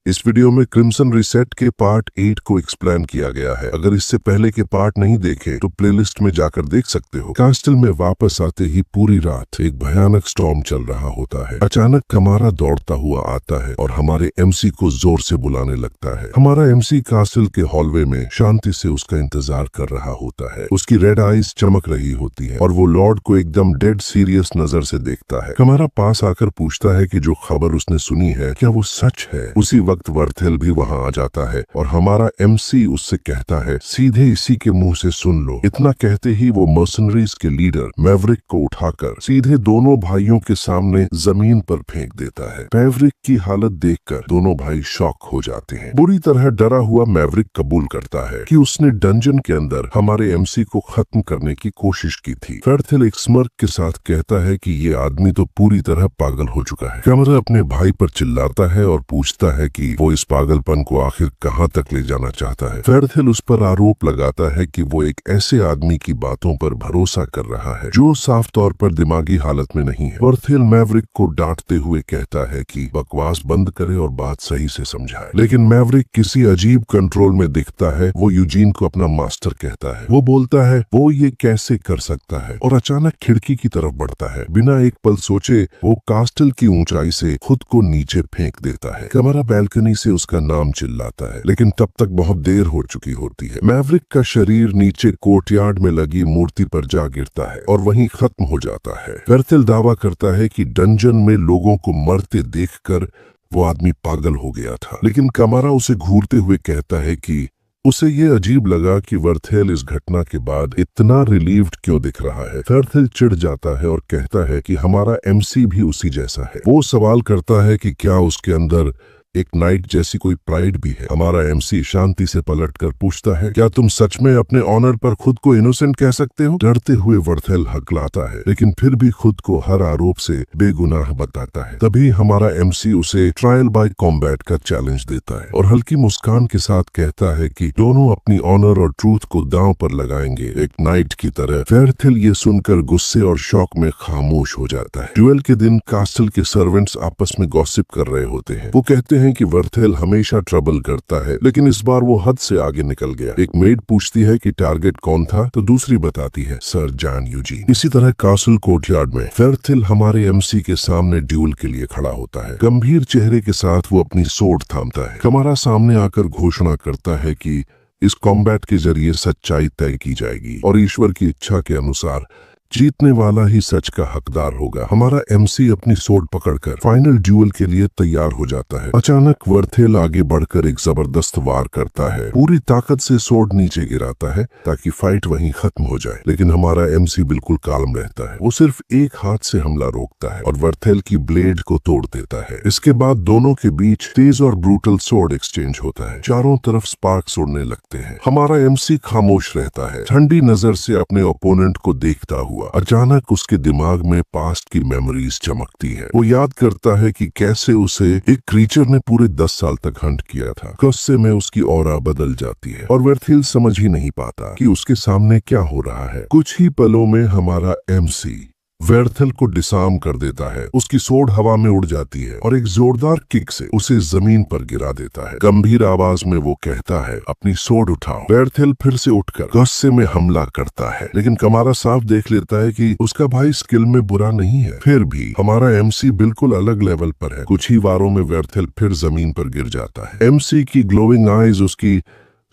इस वीडियो में crimson reset के पार्ट 8 को एक्सप्लेन किया गया है। अगर इससे पहले के पार्ट नहीं देखे तो प्लेलिस्ट में जाकर देख सकते हो। कास्टल में वापस आते ही पूरी रात एक भयानक स्टॉर्म चल रहा होता है। अचानक कमारा दौड़ता हुआ आता है और हमारे एमसी को जोर से बुलाने लगता है। हमारा एमसी कास्टल के हॉलवे में शांति से उसका इंतजार कर रहा होता है। उसकी रेड आईज चमक रही होती है और वो लॉर्ड को एकदम डेड सीरियस नजर से देखता है। कमारा पास आकर पूछता है कि जो खबर उसने सुनी है क्या वो सच है। उसी वक्त वर्थेल भी वहां आ जाता है और हमारा एमसी उससे कहता है सीधे इसी के मुंह से सुन लो। इतना कहते ही वो मर्सनरीज के लीडर मैवरिक को उठाकर सीधे दोनों भाइयों के सामने जमीन पर फेंक देता है। मैवरिक की हालत देखकर दोनों भाई शॉक हो जाते हैं। बुरी तरह डरा हुआ मैवरिक कबूल करता है कि उसने डंजन के अंदर हमारे एमसी को खत्म करने की कोशिश की थी। वर्थेल एक स्मर्क के साथ कहता है कि ये आदमी तो पूरी तरह पागल हो चुका है। कमरा अपने भाई पर चिल्लाता है और पूछता है कि वो इस पागलपन को आखिर कहां तक ले जाना चाहता है। वर्थेल उस पर आरोप लगाता है कि वो एक ऐसे आदमी की बातों पर भरोसा कर रहा है जो साफ तौर पर दिमागी हालत में नहीं है। वर्थेल मैवरिक को डांटते हुए कहता है कि बकवास बंद करे और बात सही से समझाए, लेकिन मैवरिक किसी अजीब कंट्रोल में दिखता है। वो यूजीन को अपना मास्टर कहता है। वो बोलता है वो ये कैसे कर सकता है और अचानक खिड़की की तरफ बढ़ता है। बिना एक पल सोचे वो कास्टल की ऊंचाई से खुद को नीचे फेंक देता है। कमरा बैल्कनी से उसका नाम चिल्लाता है, लेकिन तब तक बहुत देर हो चुकी होती है। मैवरिक का शरीर नीचे कोर्टयार्ड में लगी मूर्ति पर जा गिरता है और वहीं खत्म हो जाता है। वर्थेल दावा करता है कि डंजन में लोगों को मरते देखकर वो आदमी पागल हो गया था, लेकिन कमारा उसे घूरते हुए कहता है कि उसे ये अजीब लगा कि वर्थेल इस घटना के बाद इतना रिलीव्ड क्यों दिख रहा है। वर्थेल चिढ़ जाता है और कहता है कि हमारा एमसी भी उसी जैसा है। वो सवाल करता है कि क्या उसके अंदर एक नाइट जैसी कोई प्राइड भी है। हमारा एमसी शांति से पलटकर पूछता है क्या तुम सच में अपने ऑनर पर खुद को इनोसेंट कह सकते हो। डरते हुए वर्थेल हकलाता है, लेकिन फिर भी खुद को हर आरोप से बेगुनाह बताता है। तभी हमारा एमसी उसे ट्रायल बाय कॉम्बैट का चैलेंज देता है और हल्की मुस्कान के साथ कहता है कि दोनों अपनी ऑनर और ट्रूथ को दांव पर लगाएंगे, एक नाइट की तरह। वर्थेल ये सुनकर गुस्से और शौक में खामोश हो जाता है। ड्यूएल के दिन कास्टल के सर्वेंट्स आपस में गॉसिप कर रहे होते हैं। वो कहते हैं कि वर्थेल हमेशा ट्रबल करता है, लेकिन इस बार वो हद से आगे निकल गया। एक मेड पूछती है कि टारगेट कौन था, तो दूसरी बताती है सर जॉन यूजीन। इसी तरह कास्टल कोर्टयार्ड में वर्थेल हमारे एमसी के सामने ड्यूल के लिए खड़ा होता है। गंभीर चेहरे के साथ वो अपनी सोर्ड थामता है। कमारा सामने आकर घोषणा करता है कि इस कॉम्बैट के जरिए सच्चाई तय की जाएगी और ईश्वर की इच्छा के अनुसार जीतने वाला ही सच का हकदार होगा। हमारा एमसी अपनी सोर्ड पकड़कर फाइनल ड्यूल के लिए तैयार हो जाता है। अचानक वर्थेल आगे बढ़कर एक जबरदस्त वार करता है। पूरी ताकत से सोर्ड नीचे गिराता है ताकि फाइट वहीं खत्म हो जाए, लेकिन हमारा एमसी बिल्कुल काल्म रहता है। वो सिर्फ एक हाथ से हमला रोकता है और वर्थेल की ब्लेड को तोड़ देता है। इसके बाद दोनों के बीच तेज और ब्रूटल सोर्ड एक्सचेंज होता है। चारों तरफ स्पार्क्स उड़ने लगते हैं। हमारा एमसी खामोश रहता है, ठंडी नजर से अपने ओपोनेंट को देखता हुआ। अचानक उसके दिमाग में पास्ट की मेमोरीज चमकती है। वो याद करता है कि कैसे उसे एक क्रीचर ने पूरे 10 साल तक हंट किया था। गुस्से में उसकी ऑरा बदल जाती है और वर्थेल समझ ही नहीं पाता कि उसके सामने क्या हो रहा है। कुछ ही पलों में हमारा एमसी वर्थेल को डिसार्म कर देता है। उसकी सोर्ड हवा में उड़ जाती है और एक जोरदार किक से उसे जमीन पर गिरा देता है। गंभीर आवाज में वो कहता है अपनी सोर्ड उठाओ। वर्थेल फिर से उठकर गुस्से में हमला करता है, लेकिन कमारा साफ देख लेता है कि उसका भाई स्किल में बुरा नहीं है। फिर भी हमारा एमसी बिल्कुल अलग लेवल पर है। कुछ ही वारों में वर्थेल फिर जमीन पर गिर जाता है। एमसी की ग्लोइंग आईज उसकी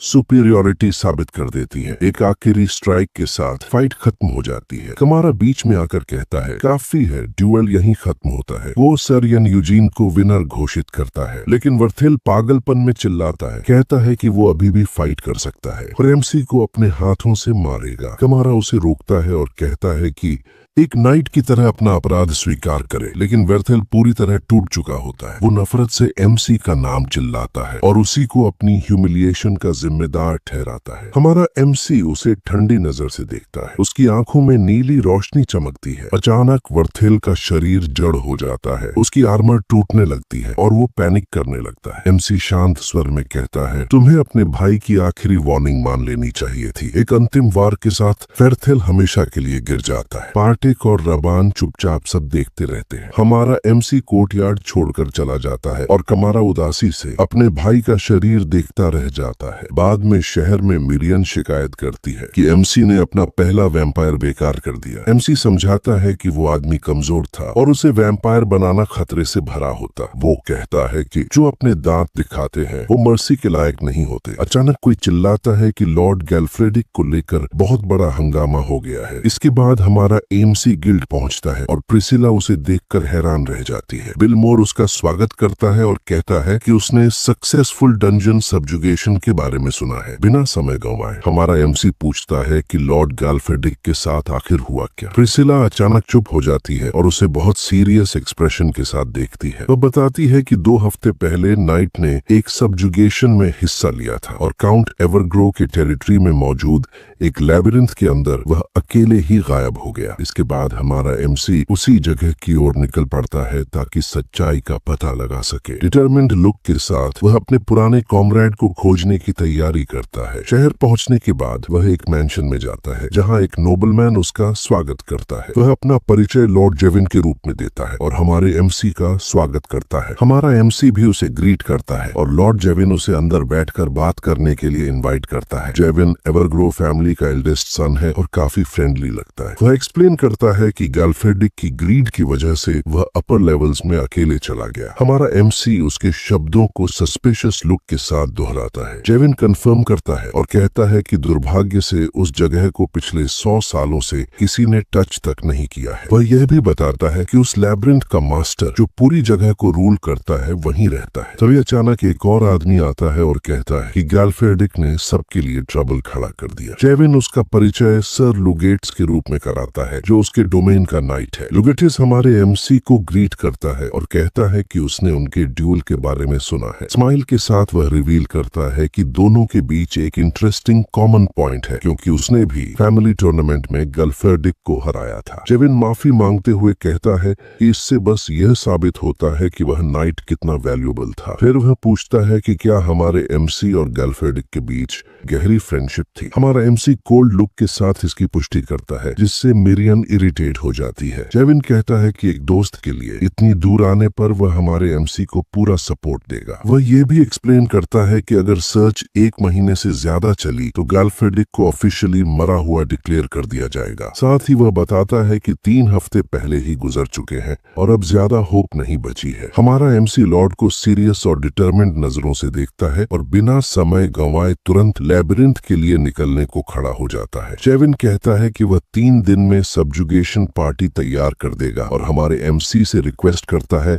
सुपीरियोरिटी साबित कर देती है। एक आखिरी स्ट्राइक के साथ फाइट खत्म हो जाती है। कमारा बीच में आकर कहता है काफी है, ड्यूएल यहीं खत्म होता है। वो सर यूजीन को विनर घोषित करता है, लेकिन वर्थेल पागलपन में चिल्लाता है, कहता है कि वो अभी भी फाइट कर सकता है और एमसी को अपने हाथों से मारेगा। कमारा उसे रोकता है और कहता है कि एक नाइट की तरह अपना अपराध स्वीकार करे, लेकिन वर्थेल पूरी तरह टूट चुका होता है। वो नफरत से एमसी का नाम चिल्लाता है और उसी को अपनी ह्यूमिलिएशन का जिम्मेदार ठहराता है। हमारा एमसी उसे ठंडी नजर से देखता है। उसकी आंखों में नीली रोशनी चमकती है। अचानक वर्थेल का शरीर जड़ हो जाता है। उसकी आर्मर टूटने लगती है और वो पैनिक करने लगता है। एमसी शांत स्वर में कहता है तुम्हें अपने भाई की आखिरी वार्निंग मान लेनी चाहिए थी। एक अंतिम वार के साथ वर्थेल हमेशा के लिए गिर जाता है। पार्ट आशिक और रबान चुपचाप सब देखते रहते हैं। हमारा एमसी कोर्टयार्ड छोड़कर चला जाता है और कमारा उदासी से अपने भाई का शरीर देखता रह जाता है। बाद में शहर में मिरियन शिकायत करती है कि एमसी ने अपना पहला वैम्पायर बेकार कर दिया। एमसी समझाता है कि वो आदमी कमजोर था और उसे वैम्पायर बनाना खतरे से भरा होता। वो कहता है कि जो अपने दांत दिखाते हैं वो मर्सी के लायक नहीं होते। अचानक कोई चिल्लाता है कि लॉर्ड गैल्फ्रेडिक को लेकर बहुत बड़ा हंगामा हो गया है। इसके बाद हमारा एमसी गिल्ड पहुंचता है और प्रिसिला उसे देखकर हैरान रह जाती है। बिल मोर उसका स्वागत करता है और कहता है कि उसने सक्सेसफुल डंजन सब्जुगेशन के बारे में सुना है। बिना समय गंवाए हमारा एमसी पूछता है कि लॉर्ड गैल्फ्रेडिक के साथ आखिर हुआ क्या। प्रिसिला अचानक चुप हो जाती है और उसे बहुत सीरियस एक्सप्रेशन के साथ देखती है। वह बताती है कि 2 हफ्ते पहले नाइट ने एक सब्जुगेशन में हिस्सा लिया था और काउंट एवरग्रो के टेरिटरी में मौजूद एक लैबिरिंथ के अंदर वह अकेले ही गायब हो गया। इसके बाद हमारा एमसी उसी जगह की ओर निकल पड़ता है ताकि सच्चाई का पता लगा सके। डिटरमिन्ड लुक के साथ वह अपने पुराने कॉमरेड को खोजने की तैयारी करता है। शहर पहुंचने के बाद वह एक मैंशन में जाता है जहां एक नोबलमैन उसका स्वागत करता है। वह अपना परिचय लॉर्ड जेविन के रूप में देता है और हमारे एमसी का स्वागत करता है। हमारा एमसी भी उसे ग्रीट करता है और लॉर्ड जेविन उसे अंदर बैठकर बात करने के लिए इनवाइट करता है। जेविन एवरग्रो फैमिली का एल्डेस्ट सन है और काफी फ्रेंडली लगता है। वह एक्सप्लेन करता है कि गैल्फ्रेडिक की ग्रीड की वजह से वह अपर लेवल्स में अकेले चला गया। हमारा एमसी उसके शब्दों को सस्पिशियस लुक के साथ दोहराता है। जेविन कंफर्म करता है और कहता है कि दुर्भाग्य से उस जगह को पिछले 100 सालों से किसी ने टच तक नहीं किया है। वह यह भी बताता है कि उस लैब्रिंथ का मास्टर जो पूरी जगह को रूल करता है वहीं रहता है। तभी अचानक एक और आदमी आता है और कहता है कि गैल्फ्रेडिक ने सबके लिए ट्रबल खड़ा कर दिया। जेविन उसका परिचय सर लुगेट्स के रूप में कराता है जो उसके डोमेन का नाइट है। लुगेटिस हमारे एमसी को ग्रीट करता है और कहता है कि उसने उनके ड्यूल के बारे में सुना है। स्माइल के साथ वह रिवील करता है कि दोनों के बीच एक इंटरेस्टिंग कॉमन पॉइंट है क्योंकि उसने भी फैमिली टूर्नामेंट में गैल्फ्रेडिक को हराया था। जेविन माफी मांगते हुए कहता है कि इससे बस यह साबित होता है कि वह नाइट कितना वैल्यूएबल था। फिर वह पूछता है कि क्या हमारे एमसी और गैल्फ्रेडिक के बीच गहरी फ्रेंडशिप थी। हमारा एमसी कोल्ड लुक के साथ इसकी पुष्टि करता है जिससे मिरियन इरिटेट हो जाती है। जेविन कहता है कि एक दोस्त के लिए इतनी दूर आने पर वह हमारे एमसी को पूरा सपोर्ट देगा। वह यह भी एक्सप्लेन करता है कि अगर सर्च 1 महीने से ज्यादा चली तो गैल्फ्रेडिक को ऑफिशियली मरा हुआ डिक्लेयर कर दिया जाएगा। साथ ही वह बताता है कि 3 हफ्ते पहले ही गुजर चुके हैं और अब ज्यादा होप नहीं बची है। हमारा एमसी लॉर्ड को सीरियस और डिटरमिन्ड नजरों से देखता है और बिना समय गंवाए तुरंत लैबिरिंथ के लिए निकलने को खड़ा हो जाता है। जेविन कहता है कि वह 3 दिन में सब्जुगेशन पार्टी तैयार कर देगा और हमारे एमसी से रिक्वेस्ट करता है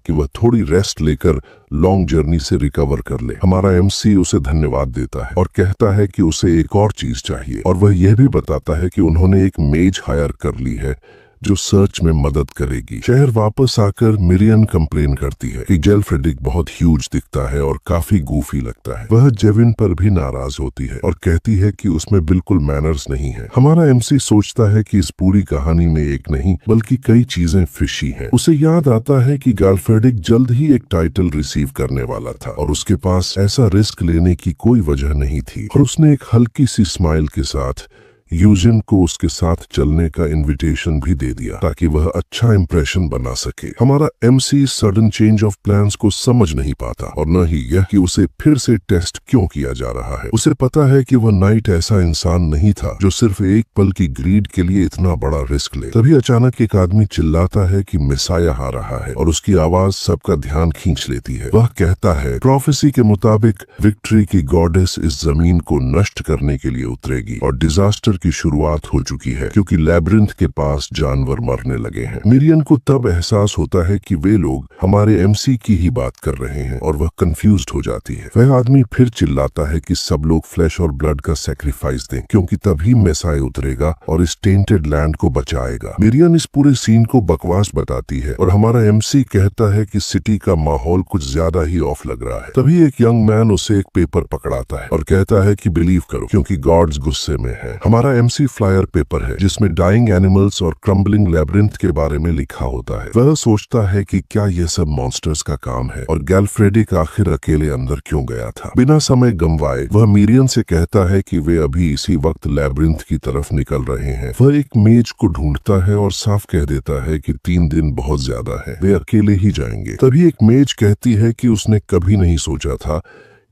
कि वह थोड़ी रेस्ट लेकर लॉन्ग जर्नी से रिकवर कर ले। हमारा एमसी उसे धन्यवाद देता है और कहता है कि उसे एक और चीज चाहिए और वह यह भी बताता है कि उन्होंने एक मेज हायर कर ली है जो सर्च में मदद करेगी। शहर वापस आकर मिरियन कंप्लेन करती है कि गैल्फ्रेडिक बहुत ह्यूज दिखता है और काफी गूफी लगता है। वह जेविन पर भी नाराज होती है और कहती है कि उसमें बिल्कुल मैनर्स नहीं है। हमारा एमसी सोचता है कि इस पूरी कहानी में एक नहीं बल्कि कई चीजें फिशी हैं। उसे याद आता है कि गैल्फ्रेडिक जल्द ही एक टाइटल रिसीव करने वाला था और उसके पास ऐसा रिस्क लेने की कोई वजह नहीं थी और उसने एक हल्की सी स्माइल के साथ यूजिन को उसके साथ चलने का इनविटेशन भी दे दिया ताकि वह अच्छा इंप्रेशन बना सके। हमारा MC sudden change of plans को समझ नहीं पाता और न ही यह कि उसे फिर से टेस्ट क्यों किया जा रहा है। उसे पता है कि वह नाइट ऐसा इंसान नहीं था जो सिर्फ एक पल की ग्रीड के लिए इतना बड़ा रिस्क ले। तभी अचानक एक आदमी चिल्लाता है कि मिसाया आ रहा है और उसकी आवाज सबका ध्यान खींच लेती है। वह कहता है प्रोफेसी के मुताबिक विक्ट्री की गॉडेस इस जमीन को नष्ट करने के लिए उतरेगी और डिजास्टर की शुरुआत हो चुकी है क्योंकि लैब्रिंथ के पास जानवर मरने लगे हैं। मिरियन को तब एहसास होता है कि वे लोग हमारे एमसी की ही बात कर रहे हैं और वह कंफ्यूज्ड हो जाती है। वह आदमी फिर चिल्लाता है कि सब लोग फ्लैश और ब्लड का सैक्रिफाइस दें क्योंकि तभी मेसाय उतरेगा और इस टेंटेड लैंड को बचाएगा। मिरियन इस पूरे सीन को बकवास बताती है और हमारा एमसी कहता है कि सिटी का माहौल कुछ ज्यादा ही ऑफ लग रहा है। तभी एक यंग मैन उसे एक पेपर पकड़ाता है और कहता है कि बिलीव करो क्योंकि गॉड्स गुस्से में है। हमारा हमारा एमसी फ्लायर पेपर है जिसमें डाइंग एनिमल्स और क्रम्बलिंग लैब्रिंथ के बारे में लिखा होता है। वह सोचता है कि क्या यह सब मॉन्स्टर्स का काम है और गैल्फ्रेडिक आखिर अकेले अंदर क्यों गया था। बिना समय गंवाए वह मीरियन से कहता है कि वे अभी इसी वक्त लैब्रिंथ की तरफ निकल रहे हैं। वह एक मेज को ढूंढता है और साफ कह देता है कि 3 दिन बहुत ज्यादा है, वे अकेले ही जाएंगे। तभी एक मेज कहती है कि उसने कभी नहीं सोचा था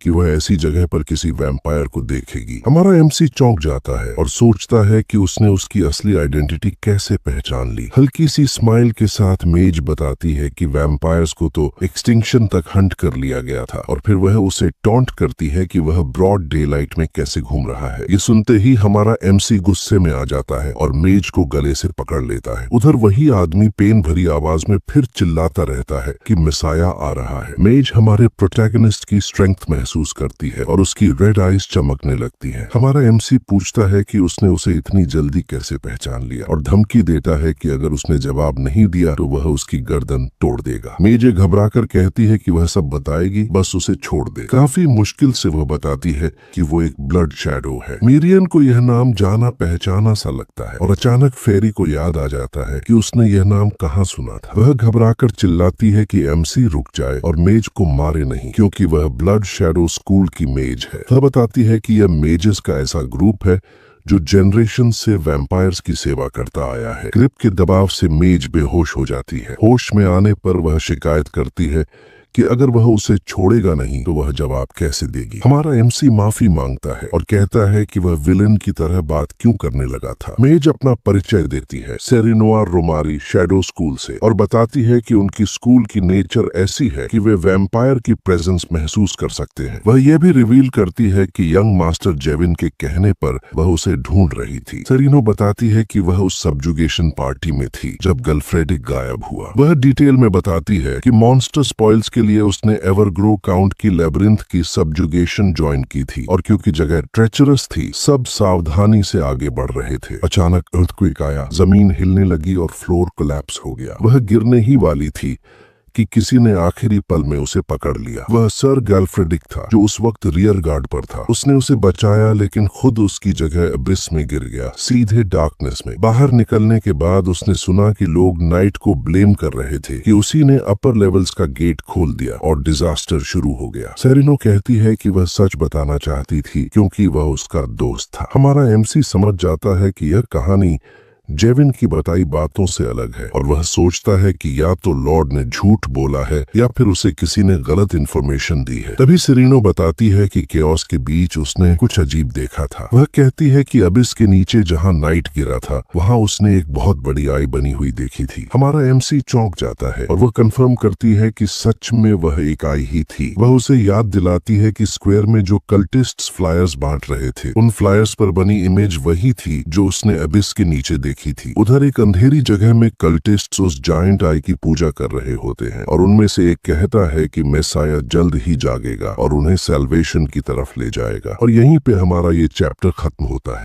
कि वह ऐसी जगह पर किसी वैम्पायर को देखेगी। हमारा एमसी चौंक जाता है और सोचता है कि उसने उसकी असली आइडेंटिटी कैसे पहचान ली। हल्की सी स्माइल के साथ मेज बताती है कि वैम्पायर्स को तो एक्सटिंक्शन तक हंट कर लिया गया था और फिर वह उसे टॉन्ट करती है कि वह ब्रॉड डे लाइट में कैसे घूम रहा है। ये सुनते ही हमारा एमसी गुस्से में आ जाता है और मेज को गले से पकड़ लेता है। उधर वही आदमी पेन भरी आवाज में फिर चिल्लाता रहता है कि मिसाया आ रहा है। मेज हमारे प्रोटैगनिस्ट की स्ट्रेंथ महसूस करती है और उसकी रेड आइज चमकने लगती है। हमारा एमसी पूछता है कि उसने उसे इतनी जल्दी कैसे पहचान लिया और धमकी देता है कि अगर उसने जवाब नहीं दिया तो वह उसकी गर्दन तोड़ देगा। मेज घबराकर कहती है कि वह सब बताएगी, बस उसे छोड़ दे। काफी मुश्किल से वह बताती है कि वो एक ब्लड शैडो है। मीरियन को यह नाम जाना पहचाना सा लगता है और अचानक फेरी को याद आ जाता है कि उसने यह नाम कहाँ सुना था। वह घबराकर चिल्लाती है कि एमसी रुक जाए और मेज को मारे नहीं, क्योंकि वह ब्लड शैडो स्कूल की मेज है। वह बताती है कि यह मेजेस का ऐसा ग्रुप है जो जनरेशन से वैम्पायर्स की सेवा करता आया है। ग्रिप के दबाव से मेज बेहोश हो जाती है। होश में आने पर वह शिकायत करती है कि अगर वह उसे छोड़ेगा नहीं तो वह जवाब कैसे देगी। हमारा एमसी माफी मांगता है और कहता है कि वह विलन की तरह बात क्यों करने लगा था। मेज अपना परिचय देती है सेरिनोआ रोमारी शैडो स्कूल से और बताती है कि उनकी स्कूल की नेचर ऐसी है कि वे वैम्पायर की प्रेजेंस महसूस कर सकते हैं। वह यह भी रिवील करती है कि यंग मास्टर जेविन के कहने पर वह उसे ढूंढ रही थी। सेरिनो बताती है कि वह उस सब्जुगेशन पार्टी में थी जब गैल्फ्रेडिक गायब हुआ। वह डिटेल में बताती है कि मॉन्स्टर स्पॉइल्स के लिए उसने एवरग्रो काउंट की लैब्रिंथ की सब्जुगेशन ज्वाइन की थी और क्योंकि जगह ट्रेचरस थी सब सावधानी से आगे बढ़ रहे थे। अचानक अर्थक्वेक आया, जमीन हिलने लगी और फ्लोर कोलैप्स हो गया। वह गिरने ही वाली थी कि किसी ने आखिरी पल में उसे पकड़ लिया। वह सर गैल्फ्रेडिक था जो उस वक्त रियर गार्ड पर था। उसने उसे बचाया लेकिन खुद उसकी जगह अबिस में गिर गया, सीधे डार्कनेस में। बाहर निकलने के बाद उसने सुना कि लोग नाइट को ब्लेम कर रहे थे कि उसी ने अपर लेवल्स का गेट खोल दिया और डिजास्टर शुरू हो गया। सेरिनो कहती है कि वह सच बताना चाहती थी क्योंकि वह उसका दोस्त था। हमारा एमसी समझ जाता है कि यह कहानी जेविन की बताई बातों से अलग है और वह सोचता है कि या तो लॉर्ड ने झूठ बोला है या फिर उसे किसी ने गलत इन्फॉर्मेशन दी है। तभी सेरिनो बताती है कि केओस के बीच उसने कुछ अजीब देखा था। वह कहती है कि अबिस के नीचे जहां नाइट गिरा था वहां उसने एक बहुत बड़ी आई बनी हुई देखी थी। हमारा एमसी चौंक जाता है और वह कंफर्म करती है कि सच में वह एक आई ही थी। वह उसे याद दिलाती है कि स्क्वायर में जो कल्टिस्ट्स फ्लायर्स बांट रहे थे उन फ्लायर्स पर बनी इमेज वही थी जो उसने अबिस के नीचे देखी थी। उधर एक अंधेरी जगह में कल्टिस्ट्स उस जायंट आई की पूजा कर रहे होते हैं और उनमें से एक कहता है कि मेसाया जल्द ही जागेगा और उन्हें सैल्वेशन की तरफ ले जाएगा। और यहीं पे हमारा ये चैप्टर खत्म होता है।